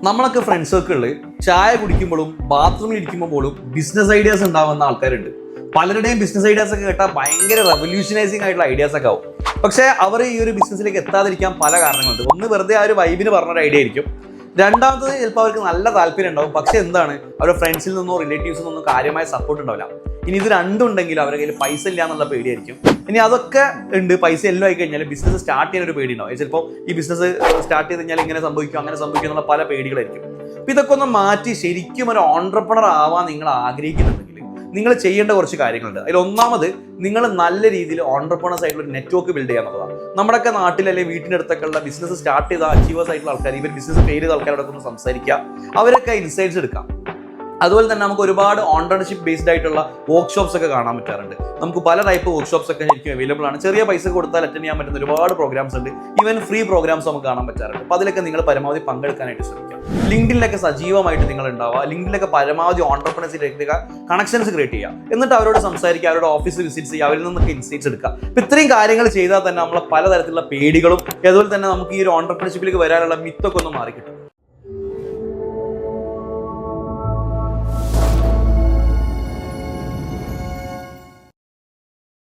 നമ്മളൊക്കെ ഫ്രണ്ട് സർക്കിളിൽ ചായ കുടിക്കുമ്പോഴും ബാത്റൂമിൽ ഇരിക്കുമ്പോഴും ബിസിനസ് ഐഡിയാസ് ഉണ്ടാവുന്ന ആൾക്കാരുണ്ട്. പലരുടെയും ബിസിനസ് ഐഡിയാസ് ഒക്കെ കേട്ടാൽ ഭയങ്കര റെവല്യൂഷനൈസിങ് ആയിട്ടുള്ള ഐഡിയാസ് ഒക്കെ ആവും. പക്ഷേ അവർ ഈ ഒരു ബിസിനസ്സിലേക്ക് എത്താതിരിക്കാൻ പല കാരണങ്ങളുണ്ട്. ഒന്ന്, വെറുതെ ആ ഒരു വൈബിന് പറഞ്ഞൊരു ഐഡിയ ആയിരിക്കും. രണ്ടാമത്തത്, ചിലപ്പോൾ അവർക്ക് നല്ല താല്പര്യം ഉണ്ടാവും, പക്ഷെ എന്താണ്, അവരുടെ ഫ്രണ്ട്സിൽ നിന്നോ റിലേറ്റീവ്സിൽ നിന്നോ കാര്യമായ സപ്പോർട്ട് ഉണ്ടാവില്ല. ഇനി ഇത് രണ്ടും ഉണ്ടെങ്കിൽ അവരുടെ കയ്യിൽ പൈസ ഇല്ല എന്നുള്ള പേടിയായിരിക്കും. ഇനി അതൊക്കെ ഉണ്ട്, പൈസ എല്ലാം ആയി കഴിഞ്ഞാൽ ബിസിനസ് സ്റ്റാർട്ട് ചെയ്യാൻ ഒരു പേടി ഉണ്ടാവും. ചിലപ്പോൾ ഈ ബിസിനസ് സ്റ്റാർട്ട് ചെയ്ത് കഴിഞ്ഞാൽ ഇങ്ങനെ സംഭവിക്കും, അങ്ങനെ സംഭവിക്കും എന്നുള്ള പല പേടികളായിരിക്കും. അപ്പോൾ ഇതൊക്കെ ഒന്ന് മാറ്റി ശരിക്കും ഒരു ഓൺട്രപ്രണർ ആവാൻ നിങ്ങൾ ആഗ്രഹിക്കുന്നുണ്ടെങ്കിൽ നിങ്ങൾ ചെയ്യേണ്ട കുറച്ച് കാര്യങ്ങളുണ്ട്. അതിൽ ഒന്നാമത്, നിങ്ങൾ നല്ല രീതിയിൽ ഓൺട്രപ്രണേഴ്സ് ആയിട്ടുള്ള ഒരു നെറ്റ്വർക്ക് ബിൽഡ് ചെയ്യുക എന്നുള്ളതാണ്. നമ്മുടെയൊക്കെ നാട്ടിലല്ലേ വീട്ടിനടുത്തൊക്കെ ഉള്ള ബിസിനസ് സ്റ്റാർട്ട് ചെയ്ത അച്ചീവേഴ്സ് ആയിട്ടുള്ള ആൾക്കാർ, ഇവർ ബിസിനസ് ഫെയിൽ ചെയ്ത ആൾക്കാരോടൊക്കെ ഒന്ന് സംസാരിക്കുക, അവരൊക്കെ ഇൻസൈറ്റ്സ് എടുക്കാം. അതുപോലെ തന്നെ നമുക്ക് ഒരുപാട് ഓൺട്രപ്രണർഷിപ്പ് ബേസ്ഡ് ആയിട്ടുള്ള വർക്ക്ഷോപ്സ് ഒക്കെ കാണാൻ പറ്റാറുണ്ട്. നമുക്ക് പല ടൈപ്പ് വർക്ക്ഷോപ്സ് ഒക്കെ ശരിക്കും അവൈലബിൾ ആണ്. ചെറിയ പൈസ കൊടുത്താൽ അറ്റൻഡ് ചെയ്യാൻ പറ്റുന്ന ഒരുപാട് പ്രോഗ്രാംസ് ഉണ്ട്. ഈവൻ ഫ്രീ പ്രോഗ്രാംസ് നമുക്ക് കാണാൻ പറ്റാറുണ്ട്. അപ്പോൾ അതിലൊക്കെ നിങ്ങൾ പരമാവധി പങ്കെടുക്കാനായിട്ട് ശ്രമിക്കാം. ലിങ്ക്ഡിനിലൊക്കെ സജീവമായിട്ട് നിങ്ങൾ ഉണ്ടാവുക. ലിങ്ക്ഡിനിലൊക്കെ പരമാവധി ഓൺട്രപ്രണേഴ്സിലേക്ക് കണക്ഷൻസ് ക്രിയേറ്റ് ചെയ്യുക. എന്നിട്ട് അവരോട് സംസാരിക്കുക, അവരുടെ ഓഫീസ് വിസിറ്റ്സ് ചെയ്യുക, അവരിൽ നിന്നൊക്കെ ഇൻസൈറ്റ്സ് എടുക്കുക. അപ്പോൾ ഇത്രയും കാര്യങ്ങൾ ചെയ്താൽ തന്നെ നമ്മളെ പലതരത്തിലുള്ള പേടികളും അതുപോലെ തന്നെ നമുക്ക് ഈ ഒരു ഓൺട്രപ്രണർഷിപ്പിലേക്ക് വരാനുള്ള മിത്തൊക്കെ ഒന്ന് മാറിക്കിട്ടും.